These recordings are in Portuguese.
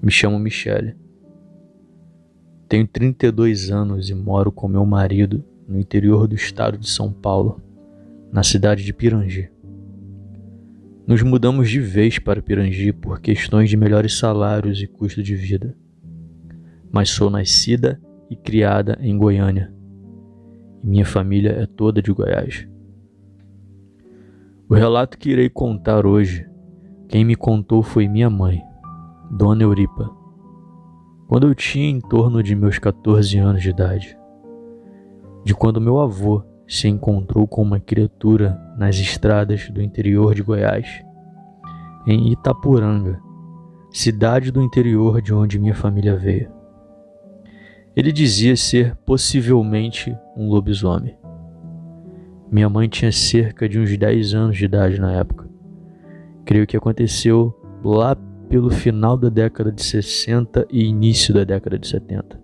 Me chamo Michele. Tenho 32 anos e moro com meu marido no interior do estado de São Paulo, na cidade de Pirangi. Nos mudamos de vez para Pirangi por questões de melhores salários e custo de vida. Mas sou nascida e criada em Goiânia. E minha família é toda de Goiás. O relato que irei contar hoje, quem me contou foi minha mãe, Dona Euripa, quando eu tinha em torno de meus 14 anos de idade. De quando meu avô se encontrou com uma criatura nas estradas do interior de Goiás, em Itapuranga, cidade do interior de onde minha família veio. Ele dizia ser possivelmente um lobisomem. Minha mãe tinha cerca de uns 10 anos de idade na época. Creio que aconteceu lá pelo final da década de 60 e início da década de 70.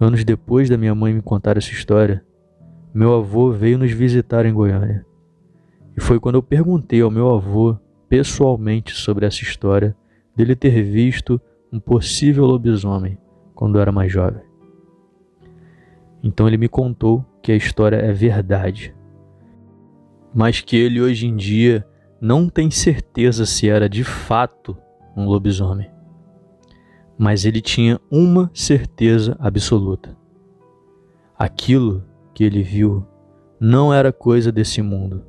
Anos depois da minha mãe me contar essa história, meu avô veio nos visitar em Goiânia. E foi quando eu perguntei ao meu avô pessoalmente sobre essa história dele ter visto um possível lobisomem quando era mais jovem. Então ele me contou que a história é verdade, mas que ele hoje em dia não tem certeza se era de fato um lobisomem. Mas ele tinha uma certeza absoluta. Aquilo que ele viu não era coisa desse mundo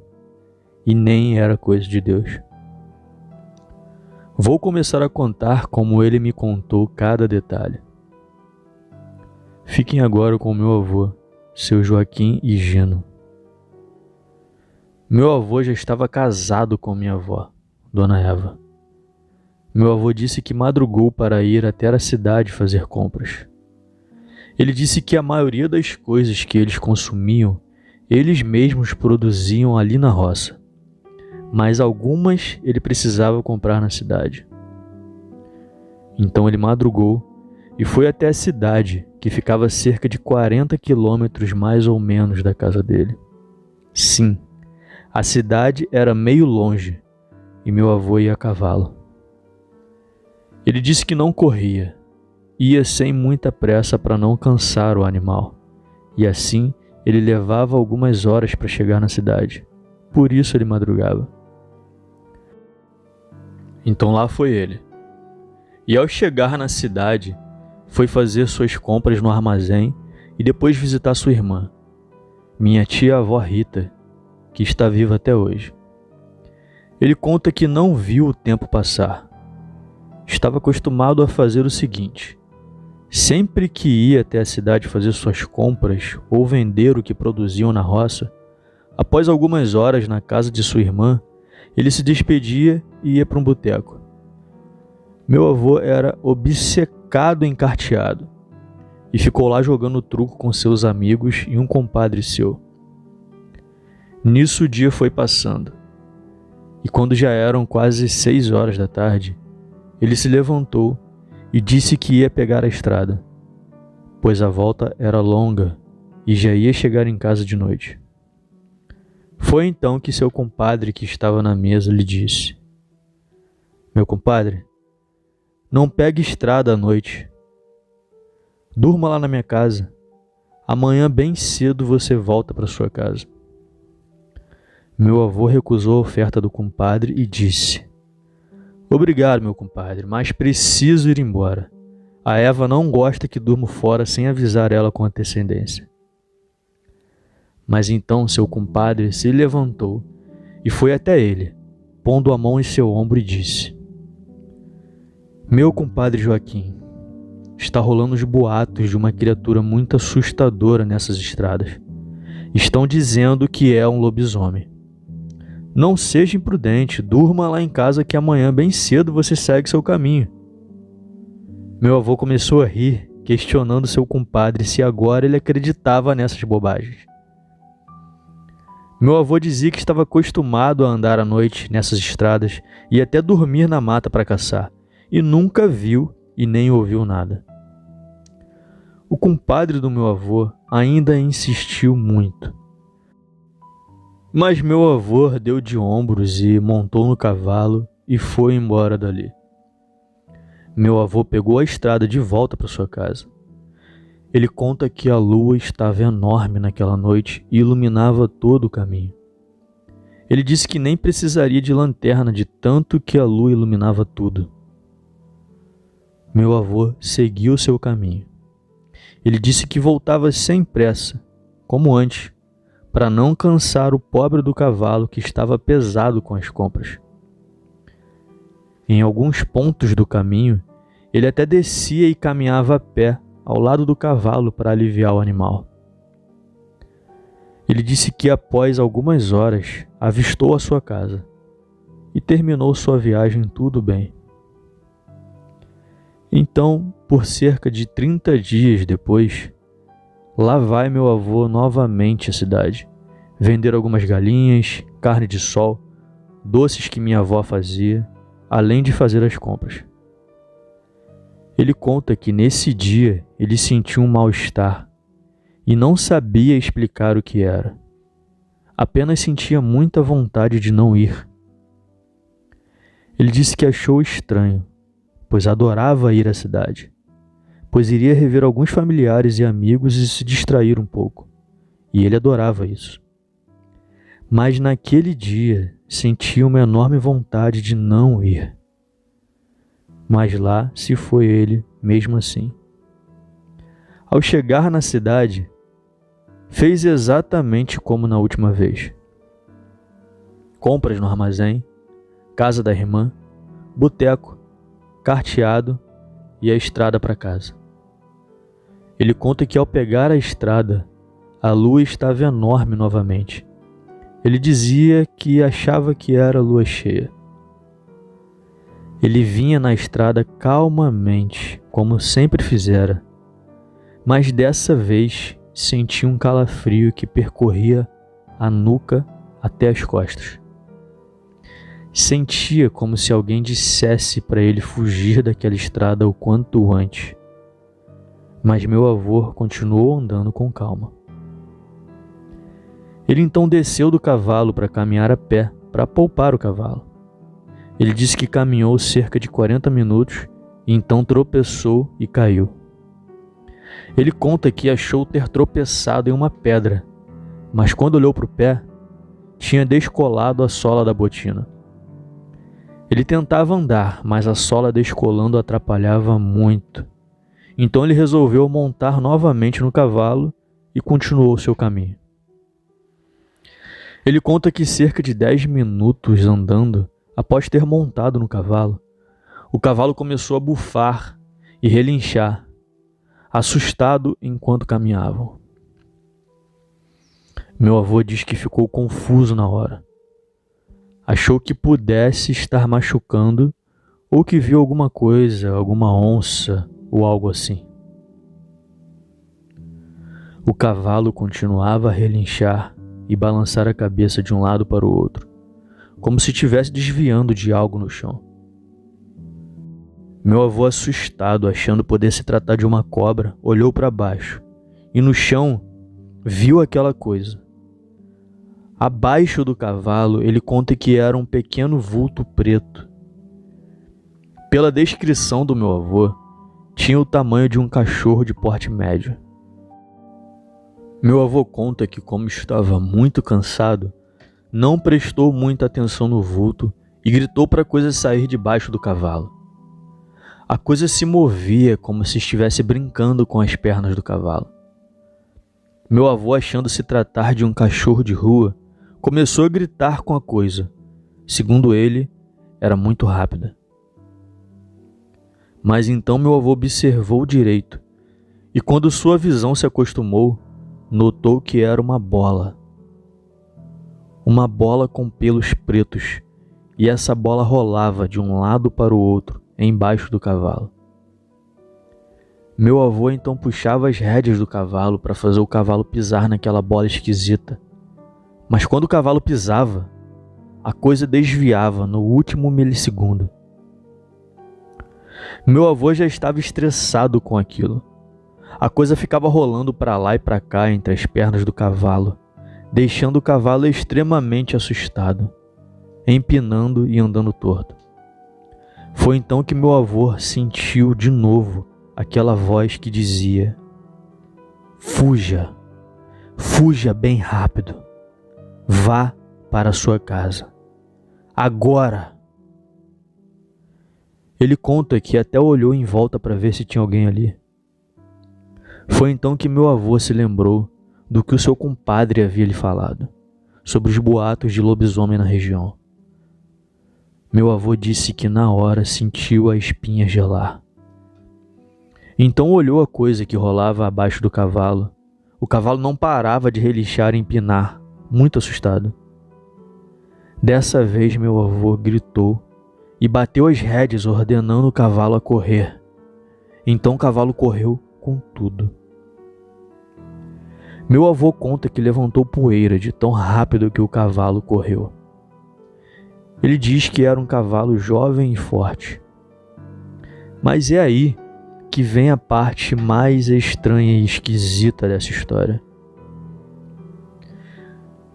e nem era coisa de Deus. Vou começar a contar como ele me contou cada detalhe. Fiquem agora com meu avô, seu Joaquim e Gino. Meu avô já estava casado com minha avó, Dona Eva. Meu avô disse que madrugou para ir até a cidade fazer compras. Ele disse que a maioria das coisas que eles consumiam, eles mesmos produziam ali na roça, mas algumas ele precisava comprar na cidade. Então ele madrugou e foi até a cidade, que ficava a cerca de 40 quilômetros mais ou menos da casa dele. Sim, a cidade era meio longe e meu avô ia a cavalo. Ele disse que não corria, ia sem muita pressa para não cansar o animal, e assim ele levava algumas horas para chegar na cidade, por isso ele madrugava. Então lá foi ele, e ao chegar na cidade, foi fazer suas compras no armazém e depois visitar sua irmã, minha tia-avó Rita, que está viva até hoje. Ele conta que não viu o tempo passar. Estava acostumado a fazer o seguinte: sempre que ia até a cidade fazer suas compras ou vender o que produziam na roça, após algumas horas na casa de sua irmã, ele se despedia e ia para um boteco. Meu avô era obcecado em carteado e ficou lá jogando truco com seus amigos e um compadre seu. Nisso o dia foi passando, e quando já eram quase 6 horas da tarde, ele se levantou e disse que ia pegar a estrada, pois a volta era longa e já ia chegar em casa de noite. Foi então que seu compadre que estava na mesa lhe disse: "Meu compadre, não pegue estrada à noite. Durma lá na minha casa. Amanhã bem cedo você volta para sua casa." Meu avô recusou a oferta do compadre e disse: "Obrigado, meu compadre, mas preciso ir embora. A Eva não gosta que durmo fora sem avisar ela com antecedência." Mas então seu compadre se levantou e foi até ele, pondo a mão em seu ombro e disse: "Meu compadre Joaquim, está rolando os boatos de uma criatura muito assustadora nessas estradas. Estão dizendo que é um lobisomem. Não seja imprudente, durma lá em casa que amanhã bem cedo você segue seu caminho." Meu avô começou a rir, questionando seu compadre se agora ele acreditava nessas bobagens. Meu avô dizia que estava acostumado a andar à noite nessas estradas e até dormir na mata para caçar, e nunca viu e nem ouviu nada. O compadre do meu avô ainda insistiu muito. Mas meu avô deu de ombros e montou no cavalo e foi embora dali. Meu avô pegou a estrada de volta para sua casa. Ele conta que a lua estava enorme naquela noite e iluminava todo o caminho. Ele disse que nem precisaria de lanterna de tanto que a lua iluminava tudo. Meu avô seguiu seu caminho. Ele disse que voltava sem pressa, como antes, para não cansar o pobre do cavalo que estava pesado com as compras. Em alguns pontos do caminho, ele até descia e caminhava a pé ao lado do cavalo para aliviar o animal. Ele disse que após algumas horas avistou a sua casa e terminou sua viagem tudo bem. Então, por cerca de 30 dias depois, lá vai meu avô novamente à cidade, vender algumas galinhas, carne de sol, doces que minha avó fazia, além de fazer as compras. Ele conta que nesse dia ele sentiu um mal-estar e não sabia explicar o que era. Apenas sentia muita vontade de não ir. Ele disse que achou estranho, pois adorava ir à cidade, pois iria rever alguns familiares e amigos e se distrair um pouco, e ele adorava isso. Mas naquele dia sentia uma enorme vontade de não ir. Mas lá se foi ele mesmo assim. Ao chegar na cidade, fez exatamente como na última vez. Compras no armazém, casa da irmã, boteco, carteado e a estrada para casa. Ele conta que ao pegar a estrada, a lua estava enorme novamente. Ele dizia que achava que era lua cheia. Ele vinha na estrada calmamente, como sempre fizera, mas dessa vez sentia um calafrio que percorria a nuca até as costas. Sentia como se alguém dissesse para ele fugir daquela estrada o quanto antes. Mas meu avô continuou andando com calma. Ele então desceu do cavalo para caminhar a pé, para poupar o cavalo. Ele disse que caminhou cerca de 40 minutos e então tropeçou e caiu. Ele conta que achou ter tropeçado em uma pedra, mas quando olhou para o pé, tinha descolado a sola da botina. Ele tentava andar, mas a sola descolando atrapalhava muito. Então ele resolveu montar novamente no cavalo e continuou seu caminho. Ele conta que cerca de 10 minutos andando, após ter montado no cavalo, o cavalo começou a bufar e relinchar, assustado enquanto caminhavam. Meu avô diz que ficou confuso na hora. Achou que pudesse estar machucando ou que viu alguma coisa, alguma onça ou algo assim. O cavalo continuava a relinchar e balançar a cabeça de um lado para o outro, como se estivesse desviando de algo no chão. Meu avô, assustado, achando poder se tratar de uma cobra, olhou para baixo e no chão viu aquela coisa. Abaixo do cavalo, ele conta que era um pequeno vulto preto. Pela descrição do meu avô, tinha o tamanho de um cachorro de porte médio. Meu avô conta que, como estava muito cansado, não prestou muita atenção no vulto e gritou para a coisa sair debaixo do cavalo. A coisa se movia como se estivesse brincando com as pernas do cavalo. Meu avô, achando se tratar de um cachorro de rua, começou a gritar com a coisa. Segundo ele, era muito rápida. Mas então meu avô observou direito e, quando sua visão se acostumou, notou que era uma bola. Uma bola com pelos pretos, e essa bola rolava de um lado para o outro, embaixo do cavalo. Meu avô então puxava as rédeas do cavalo para fazer o cavalo pisar naquela bola esquisita. Mas quando o cavalo pisava, a coisa desviava no último milissegundo. Meu avô já estava estressado com aquilo. A coisa ficava rolando para lá e para cá entre as pernas do cavalo, deixando o cavalo extremamente assustado, empinando e andando torto. Foi então que meu avô sentiu de novo aquela voz que dizia: fuja, fuja bem rápido, vá para a sua casa, agora. Ele conta que até olhou em volta para ver se tinha alguém ali. Foi então que meu avô se lembrou do que o seu compadre havia lhe falado, sobre os boatos de lobisomem na região. Meu avô disse que na hora sentiu a espinha gelar. Então olhou a coisa que rolava abaixo do cavalo. O cavalo não parava de relinchar e empinar, muito assustado. Dessa vez meu avô gritou e bateu as rédeas ordenando o cavalo a correr. Então o cavalo correu com tudo. Meu avô conta que levantou poeira de tão rápido que o cavalo correu. Ele diz que era um cavalo jovem e forte. Mas é aí que vem a parte mais estranha e esquisita dessa história.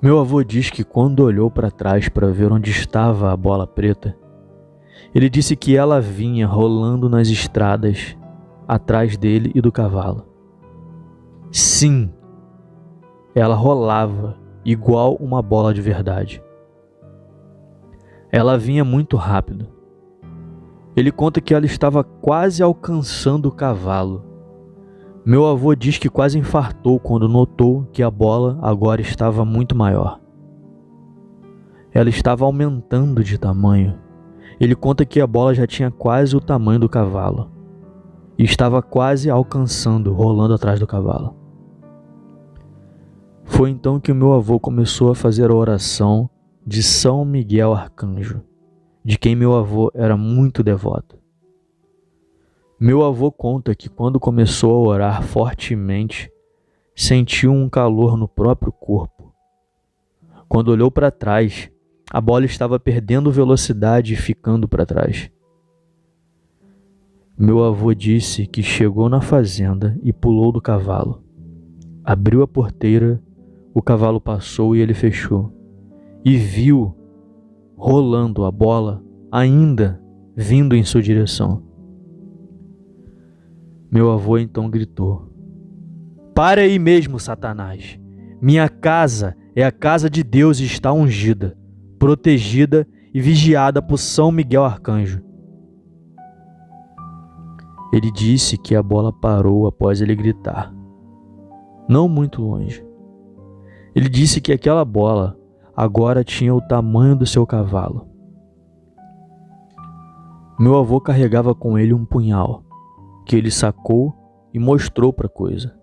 Meu avô diz que quando olhou para trás para ver onde estava a bola preta, ele disse que ela vinha rolando nas estradas atrás dele e do cavalo. Sim, ela rolava igual uma bola de verdade. Ela vinha muito rápido. Ele conta que ela estava quase alcançando o cavalo. Meu avô diz que quase infartou quando notou que a bola agora estava muito maior. Ela estava aumentando de tamanho. Ele conta que a bola já tinha quase o tamanho do cavalo e estava quase alcançando, rolando atrás do cavalo. Foi então que o meu avô começou a fazer a oração de São Miguel Arcanjo, de quem meu avô era muito devoto. Meu avô conta que quando começou a orar fortemente, sentiu um calor no próprio corpo. Quando olhou para trás, a bola estava perdendo velocidade e ficando para trás. Meu avô disse que chegou na fazenda e pulou do cavalo. Abriu a porteira, o cavalo passou e ele fechou. E viu rolando a bola ainda vindo em sua direção. Meu avô então gritou: "Pare aí mesmo, Satanás! Minha casa é a casa de Deus e está ungida, protegida e vigiada por São Miguel Arcanjo." Ele disse que a bola parou após ele gritar, não muito longe. Ele disse que aquela bola agora tinha o tamanho do seu cavalo. Meu avô carregava com ele um punhal, que ele sacou e mostrou para a coisa.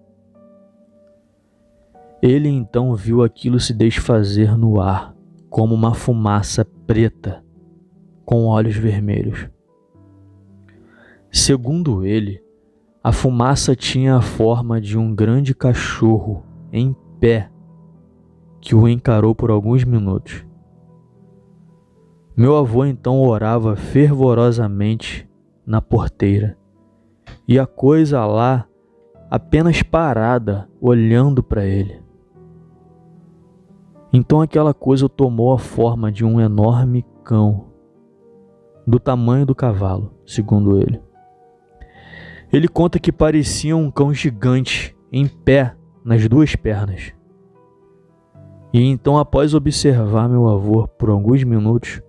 Ele então viu aquilo se desfazer no ar, como uma fumaça preta, com olhos vermelhos. Segundo ele, a fumaça tinha a forma de um grande cachorro em pé, que o encarou por alguns minutos. Meu avô então orava fervorosamente na porteira, e a coisa lá apenas parada, olhando para ele. Então aquela coisa tomou a forma de um enorme cão, do tamanho do cavalo, segundo ele. Ele conta que parecia um cão gigante, em pé, nas duas pernas. E então, após observar meu avô por alguns minutos,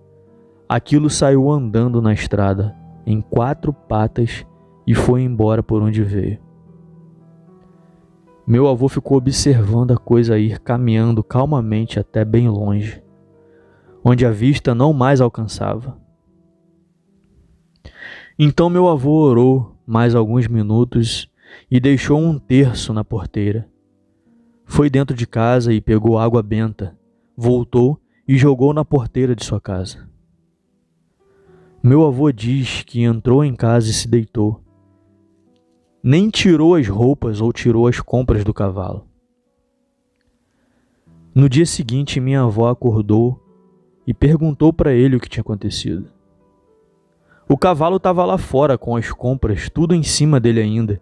aquilo saiu andando na estrada, em 4 patas, e foi embora por onde veio. Meu avô ficou observando a coisa ir caminhando calmamente até bem longe, onde a vista não mais alcançava. Então meu avô orou mais alguns minutos e deixou um terço na porteira. Foi dentro de casa e pegou água benta, voltou e jogou na porteira de sua casa. Meu avô diz que entrou em casa e se deitou. Nem tirou as roupas ou tirou as compras do cavalo. No dia seguinte, minha avó acordou e perguntou para ele o que tinha acontecido. O cavalo estava lá fora com as compras, tudo em cima dele ainda,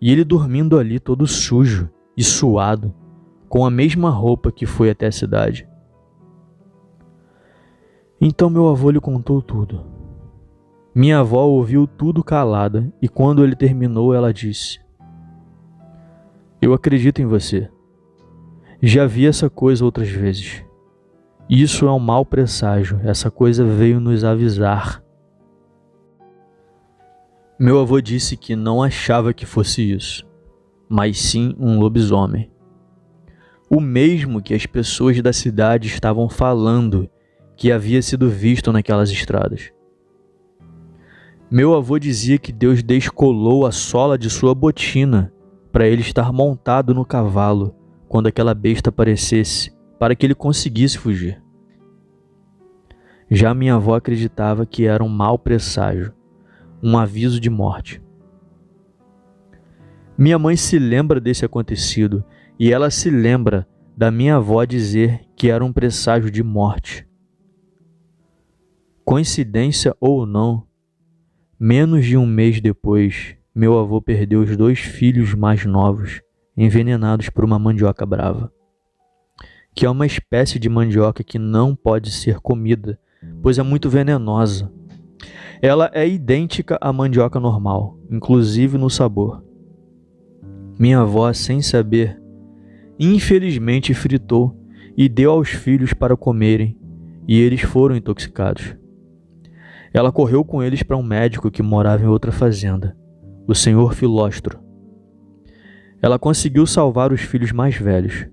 e ele dormindo ali todo sujo e suado, com a mesma roupa que foi até a cidade. Então meu avô lhe contou tudo. Minha avó ouviu tudo calada e quando ele terminou, ela disse: Eu acredito em você. Já vi essa coisa outras vezes. Isso é um mau presságio. Essa coisa veio nos avisar. Meu avô disse que não achava que fosse isso, mas sim um lobisomem. O mesmo que as pessoas da cidade estavam falando que havia sido visto naquelas estradas. Meu avô dizia que Deus descolou a sola de sua botina para ele estar montado no cavalo quando aquela besta aparecesse, para que ele conseguisse fugir. Já minha avó acreditava que era um mau presságio, um aviso de morte. Minha mãe se lembra desse acontecido e ela se lembra da minha avó dizer que era um presságio de morte. Coincidência ou não, menos de um mês depois, meu avô perdeu os 2 filhos mais novos, envenenados por uma mandioca brava, que é uma espécie de mandioca que não pode ser comida, pois é muito venenosa. Ela é idêntica à mandioca normal, inclusive no sabor. Minha avó, sem saber, infelizmente fritou e deu aos filhos para comerem, e eles foram intoxicados. Ela correu com eles para um médico que morava em outra fazenda, o senhor Filóstro. Ela conseguiu salvar os filhos mais velhos,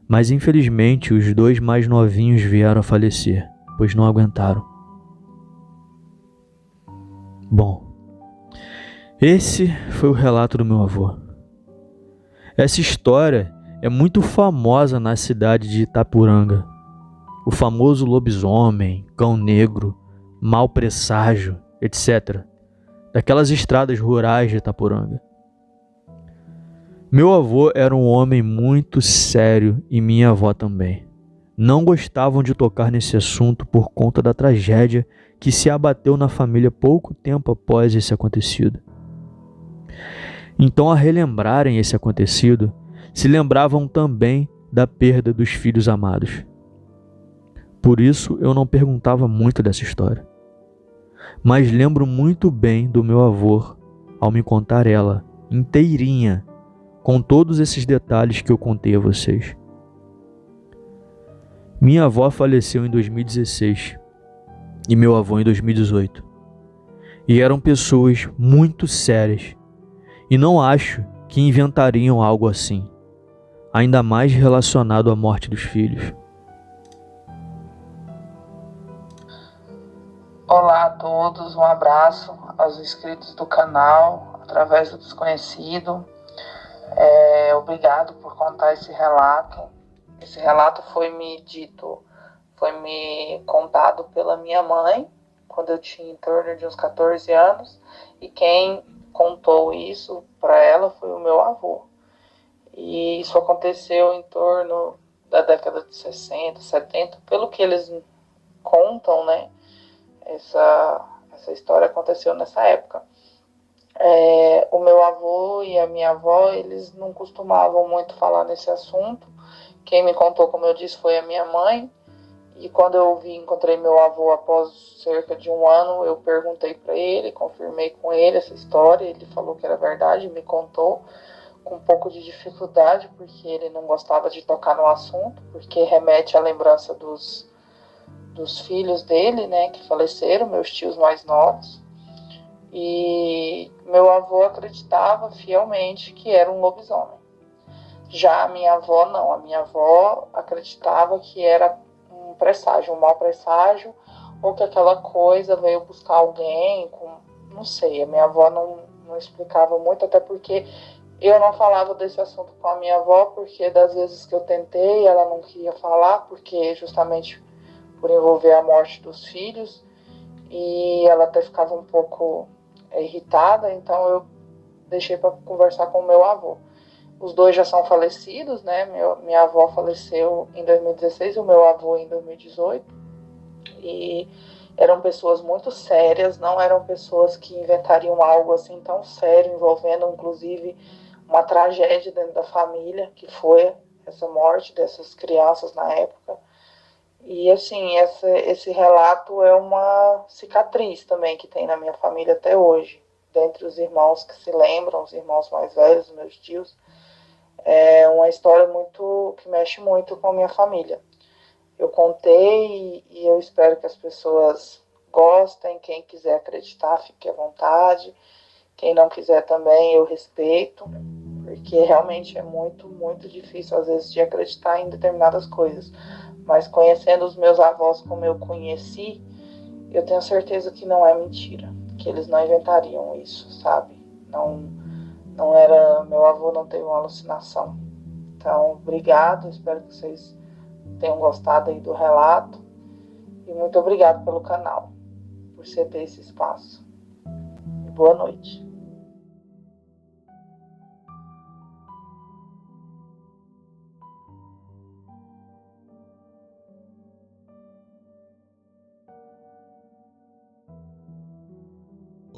mas infelizmente os 2 mais novinhos vieram a falecer, pois não aguentaram. Bom, esse foi o relato do meu avô. Essa história é muito famosa na cidade de Itapuranga. O famoso lobisomem, cão negro, mau presságio, etc. Daquelas estradas rurais de Itapuranga. Meu avô era um homem muito sério e minha avó também. Não gostavam de tocar nesse assunto por conta da tragédia que se abateu na família pouco tempo após esse acontecido. Então, a relembrarem esse acontecido, se lembravam também da perda dos filhos amados. Por isso, eu não perguntava muito dessa história. Mas lembro muito bem do meu avô ao me contar ela inteirinha, com todos esses detalhes que eu contei a vocês. Minha avó faleceu em 2016 e meu avô em 2018. E eram pessoas muito sérias. E não acho que inventariam algo assim, ainda mais relacionado à morte dos filhos. Olá a todos, um abraço aos inscritos do canal, através do desconhecido. Obrigado por contar esse relato. Esse relato foi me contado pela minha mãe, quando eu tinha em torno de uns 14 anos, e quem contou isso para ela foi o meu avô. E isso aconteceu em torno da década de 60, 70, pelo que eles contam, né? Essa história aconteceu nessa época. O meu avô e a minha avó, eles não costumavam muito falar nesse assunto. Quem me contou, como eu disse, foi a minha mãe. E quando eu encontrei meu avô após cerca de 1 ano, eu perguntei para ele, confirmei com ele essa história. Ele falou que era verdade, me contou com um pouco de dificuldade, porque ele não gostava de tocar no assunto, porque remete à lembrança dos filhos dele, né, que faleceram, meus tios mais novos. E meu avô acreditava fielmente que era um lobisomem. Já a minha avó não, a minha avó acreditava que era um presságio, um mau presságio, ou que aquela coisa veio buscar alguém, não sei, a minha avó não explicava muito, até porque eu não falava desse assunto com a minha avó, porque das vezes que eu tentei, ela não queria falar, porque justamente por envolver a morte dos filhos, e ela até ficava um pouco irritada, então eu deixei para conversar com o meu avô. Os 2 já são falecidos, né? Minha avó faleceu em 2016 e o meu avô em 2018. E eram pessoas muito sérias, não eram pessoas que inventariam algo assim tão sério, envolvendo inclusive uma tragédia dentro da família, que foi essa morte dessas crianças na época. E assim, esse relato é uma cicatriz também que tem na minha família até hoje. Dentre os irmãos que se lembram, os irmãos mais velhos, meus tios, é uma história muito que mexe muito com a minha família. Eu contei e eu espero que as pessoas gostem. Quem quiser acreditar, fique à vontade. Quem não quiser também, eu respeito, porque realmente é muito, muito difícil às vezes de acreditar em determinadas coisas. Mas conhecendo os meus avós como eu conheci, eu tenho certeza que não é mentira, que eles não inventariam isso, sabe? Não, não era, meu avô não teve uma alucinação. Então, obrigado, espero que vocês tenham gostado aí do relato e muito obrigado pelo canal, por ceder esse espaço. E boa noite.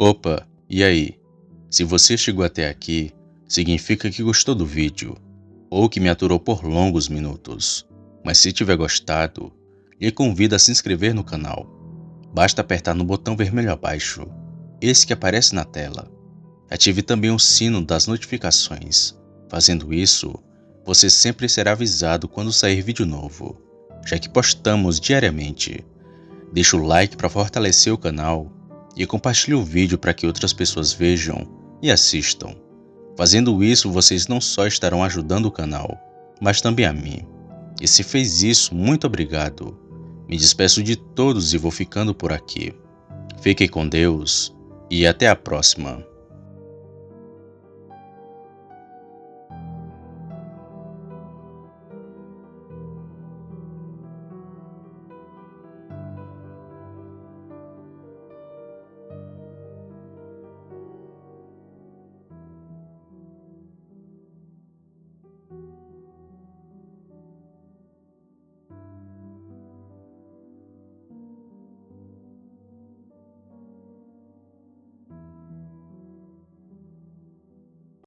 Opa, e aí? Se você chegou até aqui, significa que gostou do vídeo, ou que me aturou por longos minutos. Mas se tiver gostado, lhe convido a se inscrever no canal. Basta apertar no botão vermelho abaixo, esse que aparece na tela. Ative também o sino das notificações. Fazendo isso, você sempre será avisado quando sair vídeo novo, já que postamos diariamente. Deixe o like para fortalecer o canal e compartilhe o vídeo para que outras pessoas vejam e assistam. Fazendo isso, vocês não só estarão ajudando o canal, mas também a mim. E se fez isso, muito obrigado. Me despeço de todos e vou ficando por aqui. Fiquem com Deus e até a próxima.